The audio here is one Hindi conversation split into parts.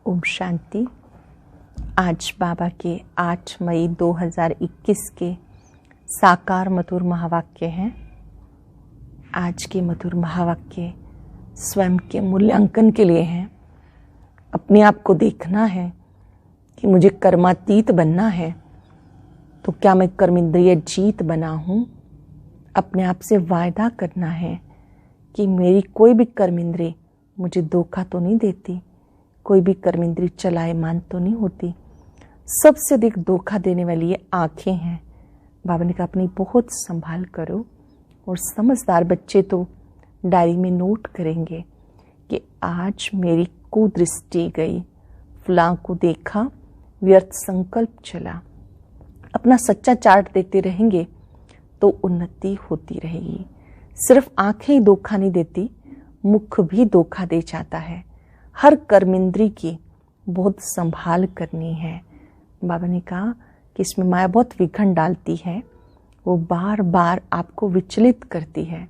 ओम शांति। आज बाबा के 8 मई 2021 के साकार मधुर महावाक्य हैं। आज के मधुर महावाक्य स्वयं के मूल्यांकन के लिए हैं। अपने आप को देखना है कि मुझे कर्मातीत बनना है, तो क्या मैं कर्मेंद्रिय जीत बना हूँ। अपने आप से वायदा करना है कि मेरी कोई भी कर्मेंद्रिय मुझे धोखा तो नहीं देती, कोई भी कर्मेंद्रिय चलायमान तो नहीं होती। सबसे अधिक धोखा देने वाली ये आँखें हैं। बाबा ने कहा अपनी बहुत संभाल करो। और समझदार बच्चे तो डायरी में नोट करेंगे कि आज मेरी कुदृष्टि गई, फलां को देखा, व्यर्थ संकल्प चला। अपना सच्चा चार्ट देते रहेंगे तो उन्नति होती रहेगी। सिर्फ आंखें ही धोखा नहीं देती, मुख भी धोखा दे जाता है। हर कर्मेंद्रिय की बहुत संभाल करनी है। बाबा ने कहा कि इसमें माया बहुत विघन डालती है, वो बार बार आपको विचलित करती है,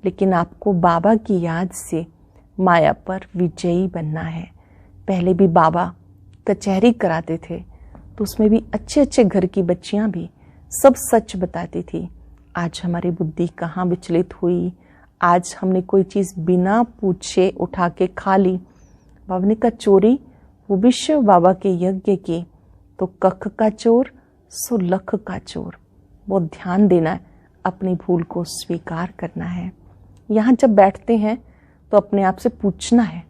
लेकिन आपको बाबा की याद से माया पर विजयी बनना है। पहले भी बाबा कचहरी कराते थे तो उसमें भी अच्छे अच्छे घर की बच्चियां भी सब सच बताती थी। आज हमारी बुद्धि कहाँ विचलित हुई, आज हमने कोई चीज़ बिना पूछे उठा के खा ली। बाबा ने कहा चोरी वो विश्व बाबा के यज्ञ की, तो कख का चोर सो लख का चोर। बहुत ध्यान देना है, अपनी भूल को स्वीकार करना है। यहाँ जब बैठते हैं तो अपने आप से पूछना है,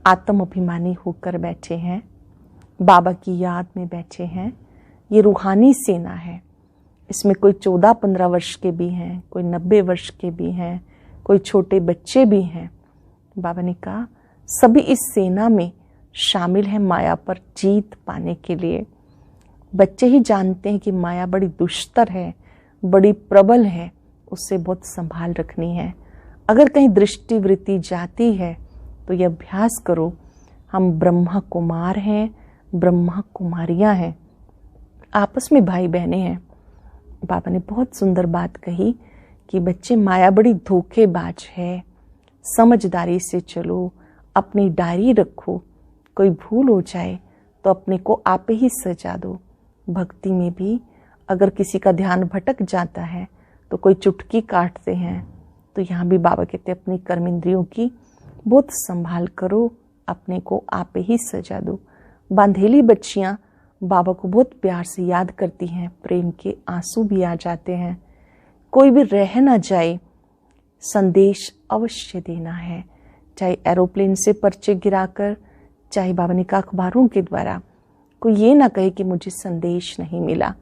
आत्म अभिमानी होकर बैठे हैं, बाबा की याद में बैठे हैं। ये रूहानी सेना है। इसमें कोई 14-15 वर्ष के भी हैं, कोई 90 वर्ष के भी हैं, कोई छोटे बच्चे भी हैं। बाबा ने कहा सभी इस सेना में शामिल है माया पर जीत पाने के लिए। बच्चे ही जानते हैं कि माया बड़ी दुष्टर है, बड़ी प्रबल है, उससे बहुत संभाल रखनी है। अगर कहीं दृष्टि वृत्ति जाती है तो यह अभ्यास करो, हम ब्रह्मा कुमार हैं, ब्रह्मा कुमारियां हैं, आपस में भाई बहनें हैं। बाबा ने बहुत सुंदर बात कही कि बच्चे माया बड़ी धोखेबाज है, समझदारी से चलो, अपनी डायरी रखो, कोई भूल हो जाए तो अपने को आप ही सजा दो। भक्ति में भी अगर किसी का ध्यान भटक जाता है तो कोई चुटकी काटते हैं, तो यहाँ भी बाबा कहते अपनी कर्मेंद्रियों की बहुत संभाल करो, अपने को आप ही सजा दो। बांधेली बच्चियाँ बाबा को बहुत प्यार से याद करती हैं, प्रेम के आंसू भी आ जाते हैं। कोई भी रह ना जाए, संदेश अवश्य देना है, चाहे एरोप्लेन से पर्चे गिराकर, चाहे बाबा ने कहा अखबारों के द्वारा। कोई ये ना कहे कि मुझे संदेश नहीं मिला।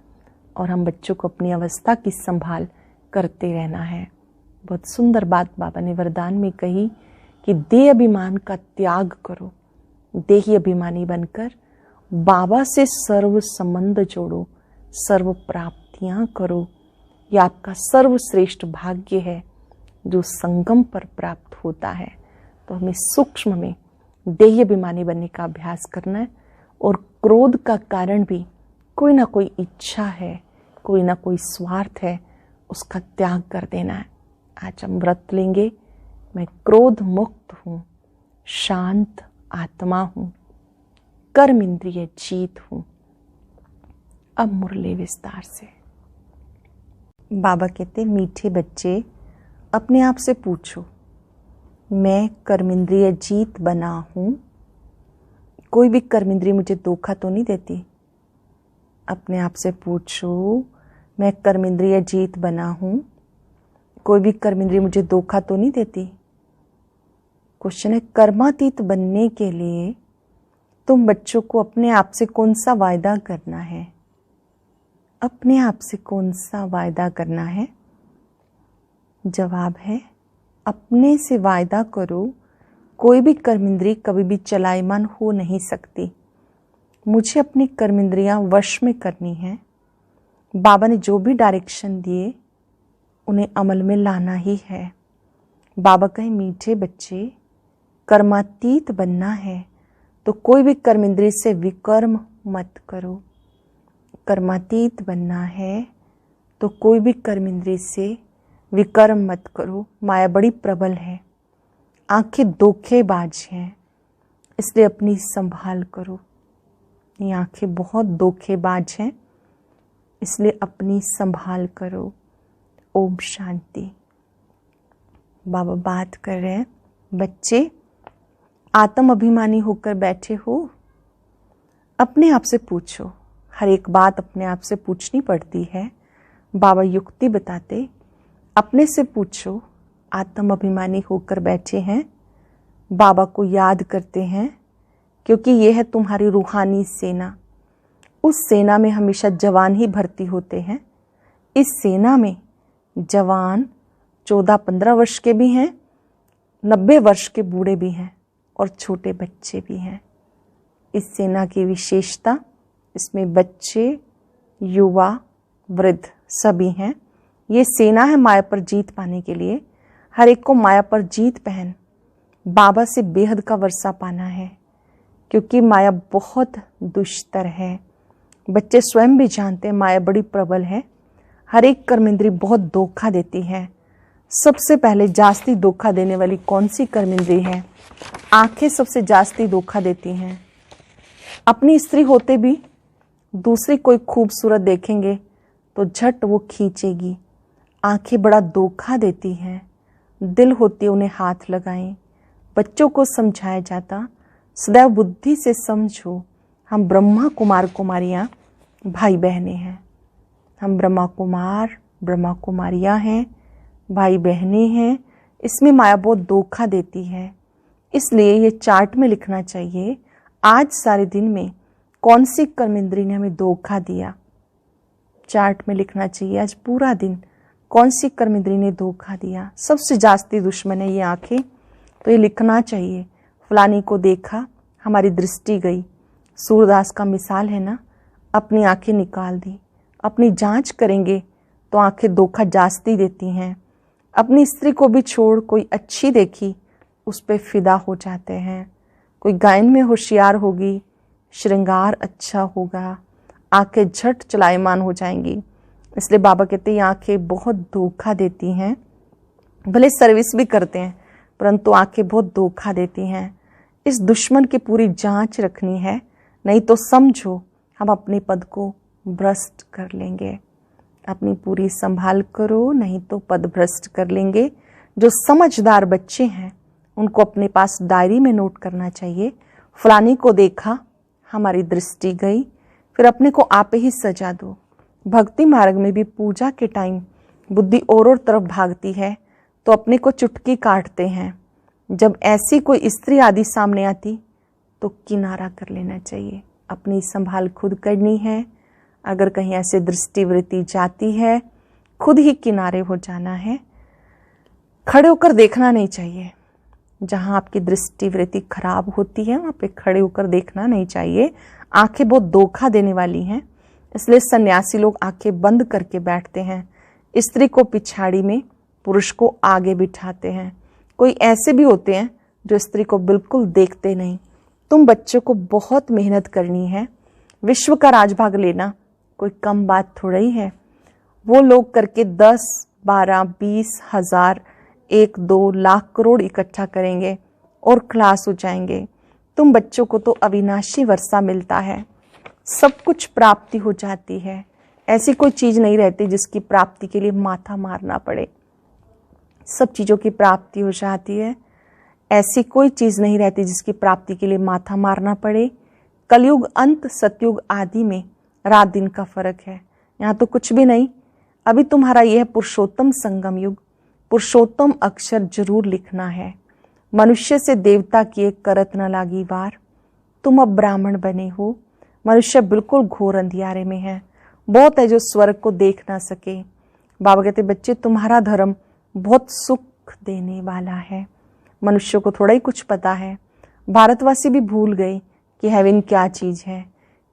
और हम बच्चों को अपनी अवस्था की संभाल करते रहना है। बहुत सुंदर बात बाबा ने वरदान में कही कि देह अभिमान का त्याग करो, देही अभिमानी बनकर बाबा से सर्व संबंध जोड़ो, सर्व प्राप्तियां करो। यह आपका सर्वश्रेष्ठ भाग्य है जो संगम पर प्राप्त होता है। तो हमें सूक्ष्म में देह अभिमानी बनने का अभ्यास करना है। और क्रोध का कारण भी कोई ना कोई इच्छा है, कोई ना कोई स्वार्थ है, उसका त्याग कर देना है। आज हम व्रत लेंगे, मैं क्रोध मुक्त हूँ, शांत आत्मा हूँ, कर्म इंद्रिय जीत हूँ। अब मुरली विस्तार से। बाबा कहते मीठे बच्चे अपने आप से पूछो, मैं कर्मेंद्रिय जीत बना हूँ, कोई भी कर्मेंद्रिय मुझे धोखा तो नहीं देती। अपने आप से पूछो, मैं कर्मेंद्रिय जीत बना हूँ, कोई भी कर्मेंद्रिय मुझे धोखा तो नहीं देती। क्वेश्चन है, कर्मातीत बनने के लिए तुम बच्चों को अपने आप से कौन सा वायदा करना है? अपने आप से कौन सा वायदा करना है? जवाब है, अपने से वायदा करो, कोई भी कर्मेंद्रिय कभी भी चलायमान हो नहीं सकती। मुझे अपनी कर्मेंद्रियां वश में करनी है। बाबा ने जो भी डायरेक्शन दिए उन्हें अमल में लाना ही है। बाबा कहे मीठे बच्चे, कर्मातीत बनना है तो कोई भी कर्मेंद्रिय से विकर्म मत करो। कर्मातीत बनना है तो कोई भी कर्मेंद्रिय से विकर्म मत करो। माया बड़ी प्रबल है, आंखें धोखेबाज हैं, इसलिए अपनी संभाल करो। ये आंखें बहुत धोखेबाज हैं, इसलिए अपनी संभाल करो। ओम शांति। बाबा बात कर रहे हैं, बच्चे आत्म अभिमानी होकर बैठे हो, अपने आप से पूछो। हर एक बात अपने आप से पूछनी पड़ती है। बाबा युक्ति बताते, अपने से पूछो। आत्म अभिमानी होकर बैठे हैं, बाबा को याद करते हैं, क्योंकि यह है तुम्हारी रूहानी सेना। उस सेना में हमेशा जवान ही भर्ती होते हैं। इस सेना में जवान 14-15 वर्ष के भी हैं, 90 वर्ष के बूढ़े भी हैं और छोटे बच्चे भी हैं। इस सेना की विशेषता, इसमें बच्चे, युवा, वृद्ध सभी हैं। ये सेना है माया पर जीत पाने के लिए। हर एक को माया पर जीत पहन बाबा से बेहद का वर्षा पाना है, क्योंकि माया बहुत दुष्तर है। बच्चे स्वयं भी जानते हैं माया बड़ी प्रबल है। हर एक कर्मेंद्री बहुत धोखा देती है। सबसे पहले जास्ती धोखा देने वाली कौन सी कर्मेंद्री है? आंखें सबसे जास्ती धोखा देती हैं। अपनी स्त्री होते भी दूसरी कोई खूबसूरत देखेंगे तो झट वो खींचेगी। आंखें बड़ा धोखा देती हैं। दिल होती उन्हें हाथ लगाएं। बच्चों को समझाया जाता, सदैव बुद्धि से समझो। हम ब्रह्मा कुमार कुमारियाँ भाई बहनें हैं। हम ब्रह्मा कुमार ब्रह्मा कुमारियाँ हैं, भाई बहनें हैं। इसमें माया बहुत धोखा देती है। इसलिए ये चार्ट में लिखना चाहिए, आज सारे दिन में कौन सी कर्मेंद्री ने हमें धोखा दिया। चार्ट में लिखना चाहिए आज पूरा दिन कौन सी कर्मेंद्री ने धोखा दिया। सबसे जास्ती दुश्मन है ये आंखें, तो ये लिखना चाहिए। फलानी को देखा, हमारी दृष्टि गई। सूरदास का मिसाल है ना, अपनी आंखें निकाल दी। अपनी जांच करेंगे तो आंखें धोखा जास्ती देती हैं। अपनी स्त्री को भी छोड़ कोई अच्छी देखी, उस पे फिदा हो जाते हैं। कोई गायन में होशियार होगी, श्रृंगार अच्छा होगा, आंखें झट चलायमान हो जाएंगी। इसलिए बाबा कहते हैं आंखें बहुत धोखा देती हैं। भले सर्विस भी करते हैं, परंतु आंखें बहुत धोखा देती हैं। इस दुश्मन की पूरी जांच रखनी है, नहीं तो समझो हम अपने पद को भ्रष्ट कर लेंगे। अपनी पूरी संभाल करो, नहीं तो पद भ्रष्ट कर लेंगे। जो समझदार बच्चे हैं उनको अपने पास डायरी में नोट करना चाहिए। फलानी को देखा, हमारी दृष्टि गई, फिर अपने को आप ही सजा दो। भक्ति मार्ग में भी पूजा के टाइम बुद्धि और तरफ भागती है तो अपने को चुटकी काटते हैं। जब ऐसी कोई स्त्री आदि सामने आती तो किनारा कर लेना चाहिए। अपनी संभाल खुद करनी है। अगर कहीं ऐसे दृष्टिवृत्ति जाती है, खुद ही किनारे हो जाना है। खड़े होकर देखना नहीं चाहिए। जहां आपकी दृष्टिवृत्ति खराब होती है वहां पे खड़े होकर देखना नहीं चाहिए। आंखें बहुत धोखा देने वाली हैं, इसलिए सन्यासी लोग आंखें बंद करके बैठते हैं। स्त्री को पिछाड़ी में, पुरुष को आगे बिठाते हैं। कोई ऐसे भी होते हैं जो स्त्री को बिल्कुल देखते नहीं। तुम बच्चों को बहुत मेहनत करनी है। विश्व का राजभाग लेना कोई कम बात थोड़ा ही है। वो लोग करके 10, 12, 20 हजार, 1-2 लाख करोड़ इकट्ठा करेंगे और खलास हो जाएंगे। तुम बच्चों को तो अविनाशी वर्षा मिलता है, सब कुछ प्राप्ति हो जाती है। ऐसी कोई चीज नहीं रहती जिसकी प्राप्ति के लिए माथा मारना पड़े। सब चीजों की प्राप्ति हो जाती है। ऐसी कोई चीज नहीं रहती जिसकी प्राप्ति के लिए माथा मारना पड़े। कलयुग अंत, सतयुग आदि में रात दिन का फर्क है। यहाँ तो कुछ भी नहीं। अभी तुम्हारा यह पुरुषोत्तम संगम युग, पुरुषोत्तम अक्षर जरूर लिखना है। मनुष्य से देवता किए करत न लागी वार। तुम अब ब्राह्मण बने हो। मनुष्य बिल्कुल घोर अंधियारे में है। बहुत है जो स्वर्ग को देख ना सके। बाबा कहते बच्चे तुम्हारा धर्म बहुत सुख देने वाला है। मनुष्य को थोड़ा ही कुछ पता है। भारतवासी भी भूल गए कि हेवन क्या चीज है।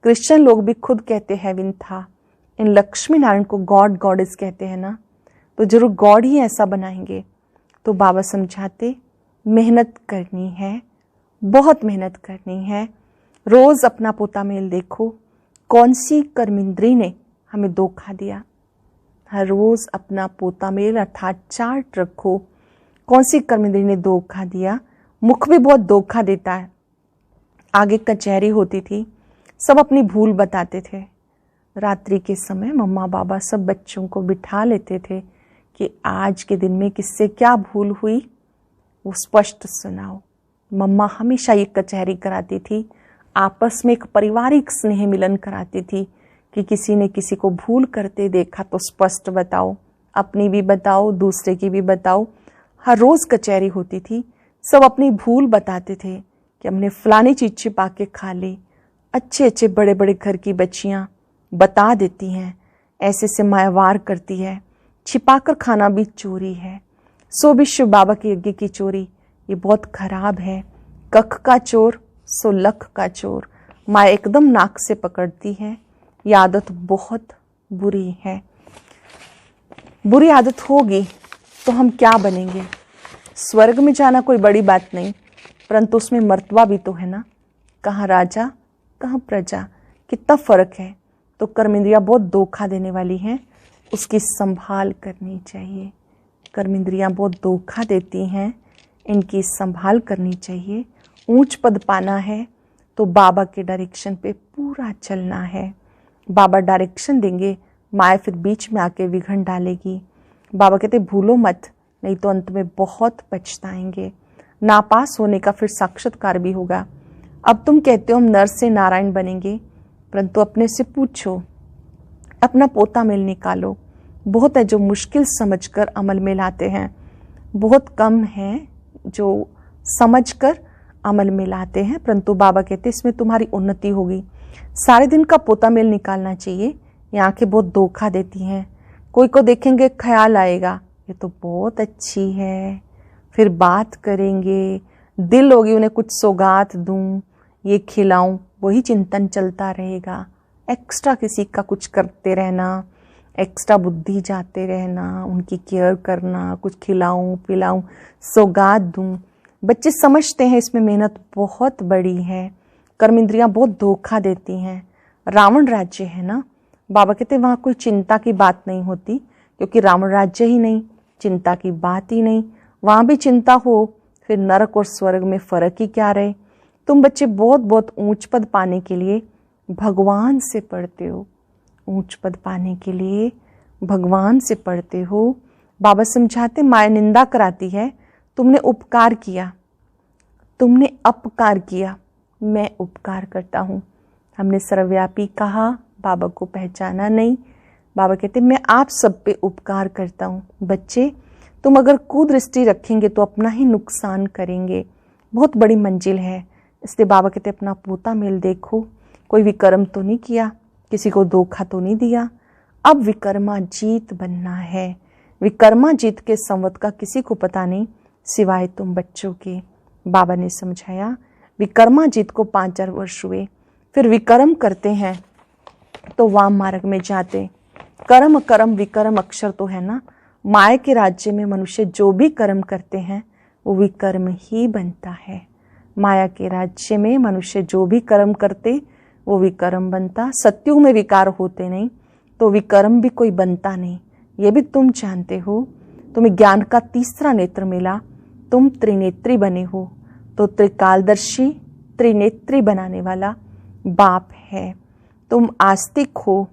क्रिश्चियन लोग भी खुद कहते हेवन था। इन लक्ष्मी नारायण को गॉड गॉडेस कहते हैं ना, तो जरूर गॉड ही ऐसा बनाएंगे। तो बाबा समझाते मेहनत करनी है, बहुत मेहनत करनी है। रोज अपना पोता मेल देखो, कौन सी कर्मेंद्री ने हमें धोखा दिया। हर रोज अपना पोता मेल अर्थात चार्ट रखो, कौन सी कर्मेंद्री ने धोखा दिया। मुख भी बहुत धोखा देता है। आगे कचहरी होती थी, सब अपनी भूल बताते थे। रात्रि के समय मम्मा बाबा सब बच्चों को बिठा लेते थे कि आज के दिन में किससे क्या भूल हुई वो स्पष्ट सुनाओ। मम्मा हमेशा ये कचहरी कराती थी, आपस में एक पारिवारिक स्नेह मिलन कराती थी कि किसी ने किसी को भूल करते देखा तो स्पष्ट बताओ, अपनी भी बताओ, दूसरे की भी बताओ। हर रोज कचहरी होती थी, सब अपनी भूल बताते थे कि हमने फलानी चीज छिपा के खा ली। अच्छे अच्छे बड़े बड़े घर की बच्चियां बता देती हैं, ऐसे से मायावार करती है, छिपाकर खाना भी चोरी है। सो भी शिव बाबा के यज्ञ की चोरी ये बहुत खराब है। कख का चोर सो लख का चोर, माया एकदम नाक से पकड़ती है। ये आदत बहुत बुरी है। बुरी आदत होगी तो हम क्या बनेंगे? स्वर्ग में जाना कोई बड़ी बात नहीं, परंतु उसमें मर्तबा भी तो है ना। कहाँ राजा कहाँ प्रजा, कितना फर्क है। तो कर्मेंद्रियां बहुत धोखा देने वाली हैं, उसकी संभाल करनी चाहिए। कर्मेंद्रियां बहुत धोखा देती हैं, इनकी संभाल करनी चाहिए। ऊंच पद पाना है तो बाबा के डायरेक्शन पे पूरा चलना है। बाबा डायरेक्शन देंगे, माया फिर बीच में आके विघन डालेगी। बाबा कहते भूलो मत, नहीं तो अंत में बहुत पछताएंगे। नापास होने का फिर साक्षात्कार भी होगा। अब तुम कहते हो हम नर से नारायण बनेंगे, परंतु अपने से पूछो, अपना पोता मेल निकालो। बहुत है जो मुश्किल समझकर अमल में लाते हैं, बहुत कम है जो समझकर अमल में लाते हैं। परंतु बाबा कहते इसमें तुम्हारी उन्नति होगी। सारे दिन का पोता मेल निकालना चाहिए। ये आंखें बहुत धोखा देती हैं। कोई को देखेंगे ख्याल आएगा ये तो बहुत अच्छी है, फिर बात करेंगे, दिल होगी उन्हें कुछ सौगात दूं, ये खिलाऊं, वही चिंतन चलता रहेगा। एक्स्ट्रा किसी का कुछ करते रहना, एक्स्ट्रा बुद्धि जाते रहना, उनकी केयर करना, कुछ खिलाऊं पिलाऊं, सौगात दूं। बच्चे समझते हैं इसमें मेहनत बहुत बड़ी है। कर्म इंद्रियां बहुत धोखा देती हैं। रावण राज्य है ना, बाबा कहते वहां कोई चिंता की बात नहीं होती, क्योंकि रावण राज्य ही नहीं, चिंता की बात ही नहीं। वहां भी चिंता हो फिर नरक और स्वर्ग में फर्क ही क्या रहे। तुम बच्चे बहुत बहुत ऊंच पद पाने के लिए भगवान से पढ़ते हो, ऊंच पद पाने के लिए भगवान से पढ़ते हो। बाबा समझाते माया निंदा कराती है, तुमने उपकार किया, तुमने अपकार किया, मैं उपकार करता हूँ। हमने सर्वव्यापी कहा, बाबा को पहचाना नहीं। बाबा कहते मैं आप सब पे उपकार करता हूँ। बच्चे तुम अगर कुदृष्टि रखेंगे तो अपना ही नुकसान करेंगे। बहुत बड़ी मंजिल है, इसलिए बाबा कहते अपना पोता मेल देखो, कोई विकर्म तो नहीं किया, किसी को धोखा तो नहीं दिया। अब विकर्माजीत बनना है। विकर्माजीत के संवत का किसी को पता नहीं सिवाय तुम बच्चों के। बाबा ने समझाया विकर्माजीत को 5,000 वर्ष हुए, फिर विकर्म करते हैं तो वाम मार्ग में जाते। कर्म कर्म विकर्म अक्षर तो है ना। माया के राज्य में मनुष्य जो भी कर्म करते हैं वो विकर्म ही बनता है। माया के राज्य में मनुष्य जो भी कर्म करते वो विकर्म बनता। सत्युग में विकार होते नहीं तो विकर्म भी कोई बनता नहीं। ये भी तुम जानते हो। तुम्हें ज्ञान का तीसरा नेत्र मिला, तुम त्रिनेत्री बने हो, तो त्रिकालदर्शी त्रिनेत्री बनाने वाला बाप है। तुम आस्तिक हो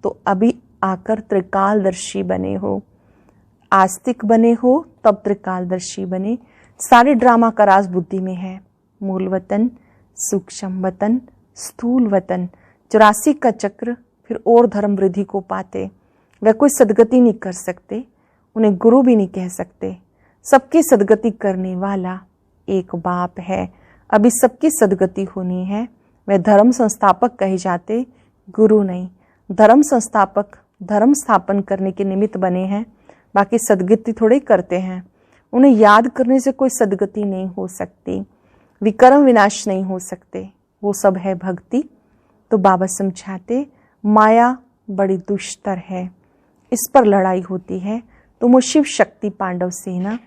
तो अभी आकर त्रिकालदर्शी बने हो। आस्तिक बने हो तब त्रिकालदर्शी बने। सारे ड्रामा का राज बुद्धि में है। मूल वतन, सूक्ष्म वतन, स्थूल वतन, 84 का चक्र, फिर और धर्म वृद्धि को पाते। वह कोई सदगति नहीं कर सकते, उन्हें गुरु भी नहीं कह सकते। सबकी सदगति करने वाला एक बाप है। अभी सबकी सदगति होनी है। वह धर्म संस्थापक कहे जाते, गुरु नहीं। धर्म संस्थापक धर्म स्थापन करने के निमित्त बने हैं, बाकी सदगति थोड़े करते हैं। उन्हें याद करने से कोई सदगति नहीं हो सकती, विकर्म विनाश नहीं हो सकते, वो सब है भक्ति। तो बाबा समझाते माया बड़ी दुष्टर है, इस पर लड़ाई होती है। तुम वो शिव शक्ति पांडव सेना,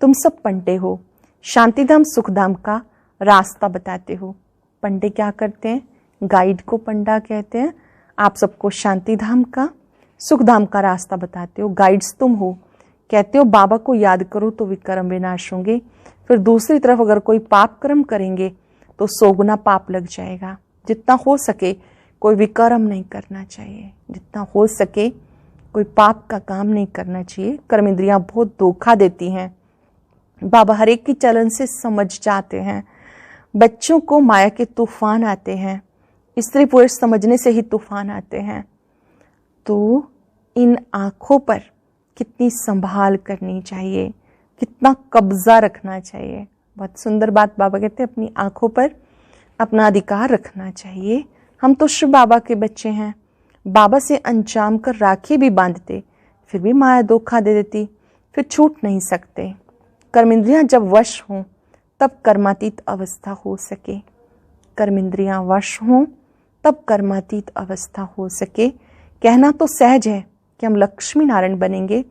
तुम सब पंडे हो, शांतिधाम सुखधाम का रास्ता बताते हो। पंडे क्या करते हैं? गाइड को पंडा कहते हैं। आप सबको शांतिधाम का सुखधाम का रास्ता बताते हो, गाइड्स तुम हो। कहते हो बाबा को याद करो तो विकर्म विनाश होंगे। फिर दूसरी तरफ अगर कोई पाप कर्म करेंगे तो 100 गुना पाप लग जाएगा। जितना हो सके कोई विकर्म नहीं करना चाहिए, जितना हो सके कोई पाप का काम नहीं करना चाहिए। कर्म इंद्रियां बहुत धोखा देती हैं। बाबा हर एक की चलन से समझ जाते हैं। बच्चों को माया के तूफान आते हैं, स्त्री पुरुष समझने से ही तूफान आते हैं। तो इन आँखों पर कितनी संभाल करनी चाहिए, कितना कब्जा रखना चाहिए। बहुत सुंदर बात बाबा कहते हैं, अपनी आँखों पर अपना अधिकार रखना चाहिए। हम तो शिव बाबा के बच्चे हैं। बाबा से अंजाम कर राखी भी बांधते, फिर भी माया धोखा दे देती, फिर छूट नहीं सकते। कर्मेंद्रियां जब वश हों तब कर्मातीत अवस्था हो सके। कर्मेंद्रियां वश हों तब कर्मातीत अवस्था हो सके। कहना तो सहज है कि हम लक्ष्मी नारायण बनेंगे,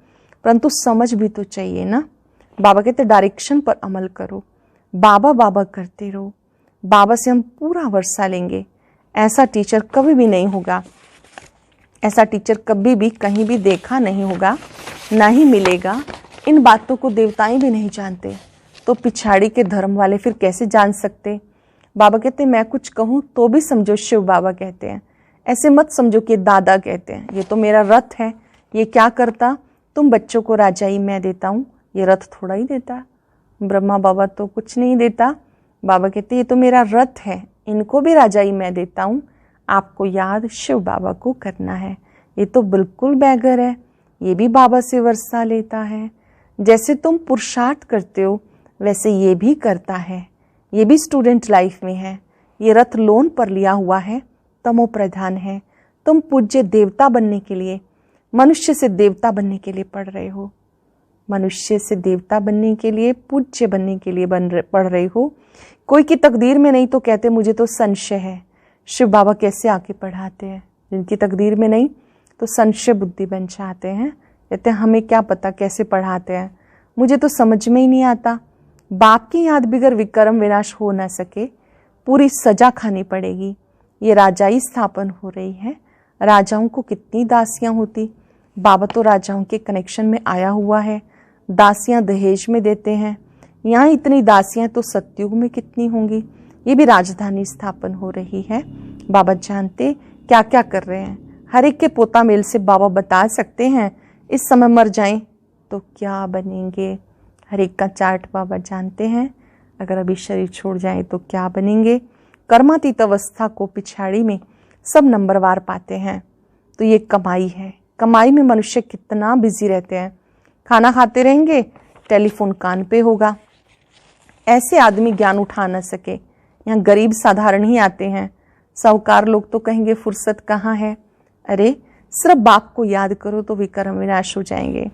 परंतु समझ भी तो चाहिए ना। बाबा कहते डायरेक्शन पर अमल करो, बाबा बाबा करते रहो। बाबा से हम पूरा वर्षा लेंगे। ऐसा टीचर कभी भी नहीं होगा, ऐसा टीचर कभी भी कहीं भी देखा नहीं होगा, ना ही मिलेगा। इन बातों को देवताएं भी नहीं जानते, तो पिछाड़ी के धर्म वाले फिर कैसे जान सकते। बाबा कहते मैं कुछ कहूँ तो भी समझो शिव बाबा कहते हैं। ऐसे मत समझो कि दादा कहते हैं। ये तो मेरा रथ है, ये क्या करता, तुम बच्चों को राजाई मैं देता हूँ, ये रथ थोड़ा ही देता। ब्रह्मा बाबा तो कुछ नहीं देता। बाबा कहते ये तो मेरा रथ है, इनको भी राजाई मैं देता हूँ, आपको याद शिव बाबा को करना है। ये तो बिल्कुल बैगर है, ये भी बाबा से वर्षा लेता है। जैसे तुम पुरुषार्थ करते हो वैसे ये भी करता है, ये भी स्टूडेंट लाइफ में है। ये रथ लोन पर लिया हुआ है, तमो प्रधान है। तुम पूज्य देवता बनने के लिए, मनुष्य से देवता बनने के लिए पढ़ रहे हो, मनुष्य से देवता बनने के लिए, पूज्य बनने के लिए पढ़ रहे हो। कोई की तकदीर में नहीं तो कहते मुझे तो संशय है। शिव बाबा कैसे आके पढ़ाते हैं, जिनकी तकदीर में नहीं तो संशय बुद्धि बन जाते हैं। कहते हैं हमें क्या पता कैसे पढ़ाते हैं, मुझे तो समझ में ही नहीं आता। बाप की याद बिगर विक्रम विनाश हो ना सके, पूरी सजा खानी पड़ेगी। ये राजाई स्थापन हो रही है। राजाओं को कितनी दासियां होती। बाबा तो राजाओं के कनेक्शन में आया हुआ है, दासियां दहेज में देते हैं। यहाँ इतनी दासियां तो सतयुग में कितनी होंगी। ये भी राजधानी स्थापन हो रही है। बाबा जानते क्या क्या कर रहे हैं। हर एक के पोता मेल से बाबा बता सकते हैं इस समय मर जाएं तो क्या बनेंगे। हर एक का चार्ट बाबा जानते हैं। अगर अभी शरीर छोड़ जाए तो क्या बनेंगे। कर्मातीत अवस्था को पिछाड़ी में सब नंबरवार पाते हैं। तो ये कमाई है। कमाई में मनुष्य कितना बिजी रहते हैं। खाना खाते रहेंगे, टेलीफोन कान पे होगा। ऐसे आदमी ज्ञान उठा न सके। यहाँ गरीब साधारण ही आते हैं। साहूकार लोग तो कहेंगे फुर्सत कहाँ है। अरे सिर्फ बाप को याद करो तो विक्रम विनाश हो जाएंगे।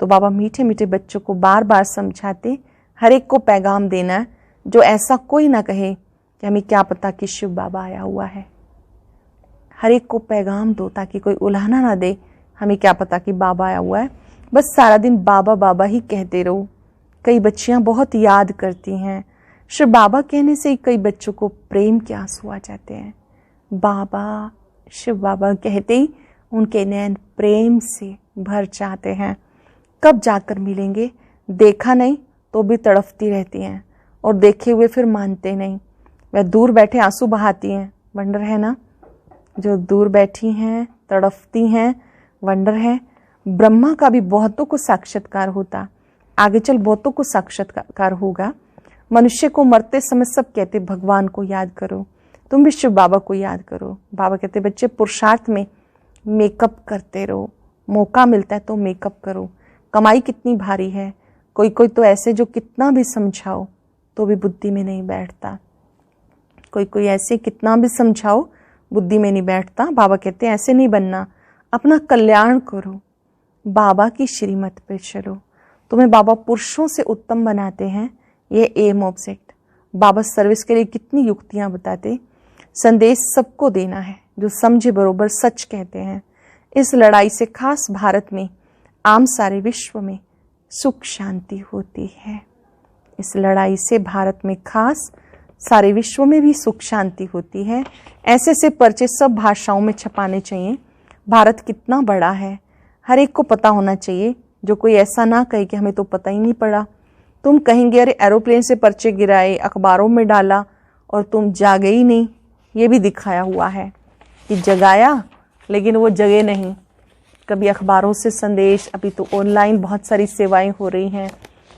तो बाबा मीठे मीठे बच्चों को बार बार समझाते, हर एक को पैगाम देना जो ऐसा कोई ना कहे कि हमें क्या पता कि शिव बाबा आया हुआ है। हर एक को पैगाम दो ताकि कोई उलाहना ना दे, हमें क्या पता कि बाबा आया हुआ है। बस सारा दिन बाबा बाबा ही कहते रहो। कई बच्चियां बहुत याद करती हैं। शिव बाबा कहने से कई बच्चों को प्रेम के आंसू आ जाते हैं। बाबा, शिव बाबा कहते ही उनके नैन प्रेम से भर जाते हैं। कब जाकर मिलेंगे, देखा नहीं तो भी तड़पती रहती हैं और देखे हुए फिर मानते नहीं। वह दूर बैठे आंसू बहाती हैं। वंडर है ना, जो दूर बैठी हैं तड़पती हैं। वंडर है। ब्रह्मा का भी बहुतों को साक्षात्कार होता, आगे चल बहुतों को साक्षात्कार होगा। मनुष्य को मरते समय सब कहते भगवान को याद करो, तुम भी शिव बाबा को याद करो। बाबा कहते बच्चे पुरुषार्थ में मेकअप करते रहो, मौका मिलता है तो मेकअप करो। कमाई कितनी भारी है। कोई कोई तो ऐसे जो कितना भी समझाओ तो भी बुद्धि में नहीं बैठता। कोई कोई ऐसे कितना भी समझाओ बुद्धि में नहीं बैठता। बाबा कहते हैं ऐसे नहीं बनना, अपना कल्याण करो, बाबा की श्रीमत पे चलो। तुम्हें बाबा पुरुषों से उत्तम बनाते हैं, ये एम ऑब्जेक्ट। बाबा सर्विस के लिए कितनी युक्तियां बताते। संदेश सबको देना है, जो समझे बरोबर सच कहते हैं। इस लड़ाई से खास भारत में, आम सारे विश्व में सुख शांति होती है। इस लड़ाई से भारत में खास सारे विश्व में भी सुख शांति होती है। ऐसे से पर्चे सब भाषाओं में छपाने चाहिए। भारत कितना बड़ा है, हर एक को पता होना चाहिए। जो कोई ऐसा ना कहे कि हमें तो पता ही नहीं पड़ा। तुम कहेंगे अरे एरोप्लेन से पर्चे गिराए, अखबारों में डाला और तुम जागे ही नहीं, ये भी दिखाया हुआ है कि जगाया लेकिन वो जगे नहीं। कभी अखबारों से संदेश, अभी तो ऑनलाइन बहुत सारी सेवाएं हो रही हैं,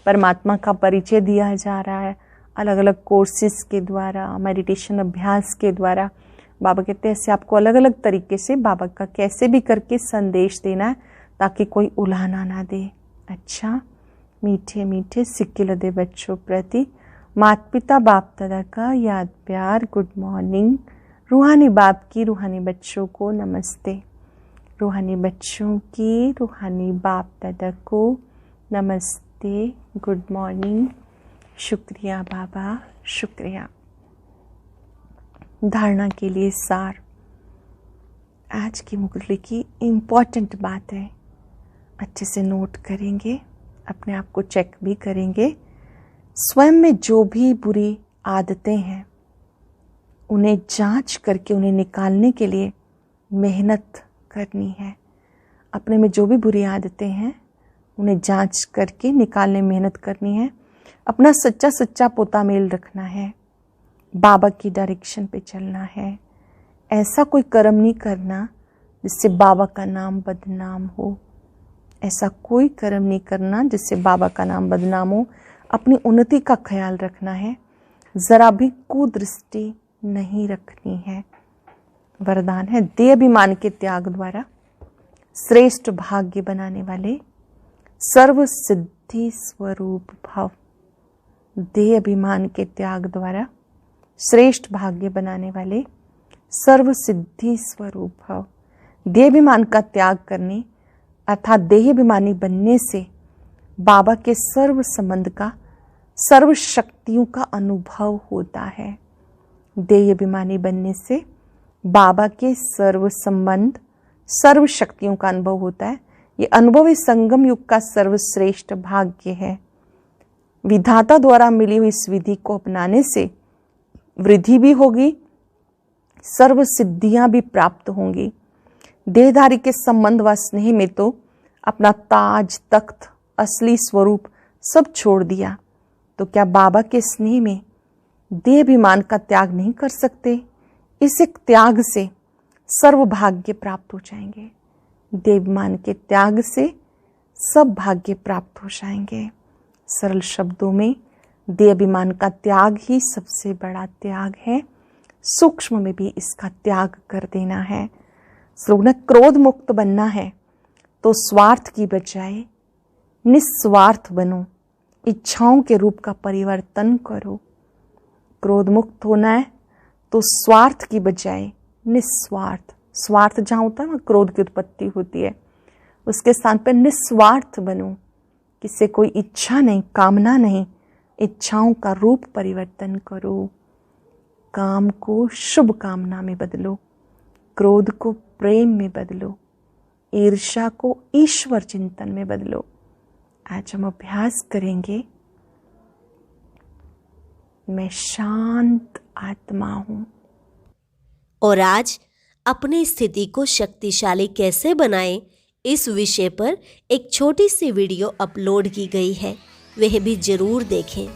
परमात्मा का परिचय दिया जा रहा है अलग अलग कोर्सेज के द्वारा, मेडिटेशन अभ्यास के द्वारा। बाबा कहते हैं ऐसे आपको अलग अलग तरीके से बाबा का कैसे भी करके संदेश देना है ताकि कोई उलाहना ना दे। अच्छा, मीठे मीठे सिक्के लदे बच्चों प्रति माता पिता बाप दादा का याद प्यार, गुड मॉर्निंग। रूहानी बाप की रूहानी बच्चों को नमस्ते। रूहानी बच्चों की रूहानी बाप दादा को नमस्ते, गुड मॉर्निंग। शुक्रिया बाबा, शुक्रिया। धारणा के लिए सार। आज की मुरली की इम्पॉर्टेंट बात है, अच्छे से नोट करेंगे, अपने आप को चेक भी करेंगे। स्वयं में जो भी बुरी आदतें हैं उन्हें जांच करके उन्हें निकालने के लिए मेहनत करनी है। अपने में जो भी बुरी आदतें हैं उन्हें जांच करके निकालने में मेहनत करनी है। अपना सच्चा सच्चा पोता मेल रखना है, बाबा की डायरेक्शन पे चलना है। ऐसा कोई कर्म नहीं करना जिससे बाबा का नाम बदनाम हो। ऐसा कोई कर्म नहीं करना जिससे बाबा का नाम बदनाम हो। अपनी उन्नति का ख्याल रखना है, जरा भी कुदृष्टि नहीं रखनी है। वरदान है देह अभिमान के त्याग द्वारा श्रेष्ठ भाग्य बनाने वाले सर्व सिद्धि स्वरूप भव। देह अभिमान के त्याग द्वारा श्रेष्ठ भाग्य बनाने वाले सर्व सिद्धि स्वरूप भव। देह अभिमान का त्याग करने अर्थात देह अभिमानी बनने से बाबा के सर्व संबंध का, सर्व शक्तियों का अनुभव होता है। देह अभिमानी बनने से बाबा के सर्व संबंध, सर्व शक्तियों का अनुभव होता है। ये अनुभव इस संगम युग का सर्वश्रेष्ठ भाग्य है। विधाता द्वारा मिली हुई इस विधि को अपनाने से वृद्धि भी होगी, सर्व सिद्धियां भी प्राप्त होंगी। देहधारी के संबंध व स्नेह में तो अपना ताज तख्त असली स्वरूप सब छोड़ दिया, तो क्या बाबा के स्नेह में देह अभिमान का त्याग नहीं कर सकते? इस एक त्याग से सर्व भाग्य प्राप्त हो जाएंगे। देह अभिमान के त्याग से सब भाग्य प्राप्त हो जाएंगे। सरल शब्दों में देह अभिमान का त्याग ही सबसे बड़ा त्याग है। सूक्ष्म में भी इसका त्याग कर देना है। क्रोध मुक्त बनना है तो स्वार्थ की बजाय निस्वार्थ बनो, इच्छाओं के रूप का परिवर्तन करो। क्रोध मुक्त होना है तो स्वार्थ की बजाय निस्वार्थ, स्वार्थ जहाँ होता है वहाँ क्रोध की उत्पत्ति होती है, उसके स्थान पर निस्वार्थ बनो। किसी कोई इच्छा नहीं, कामना नहीं, इच्छाओं का रूप परिवर्तन करो। काम को शुभ कामना में बदलो, क्रोध को प्रेम में बदलो, ईर्ष्या को ईश्वर चिंतन में बदलो। आज हम अभ्यास करेंगे, मैं शांत आत्मा हूं। और आज अपनी स्थिति को शक्तिशाली कैसे बनाएं, इस विषय पर एक छोटी सी वीडियो अपलोड की गई है, वह भी जरूर देखें।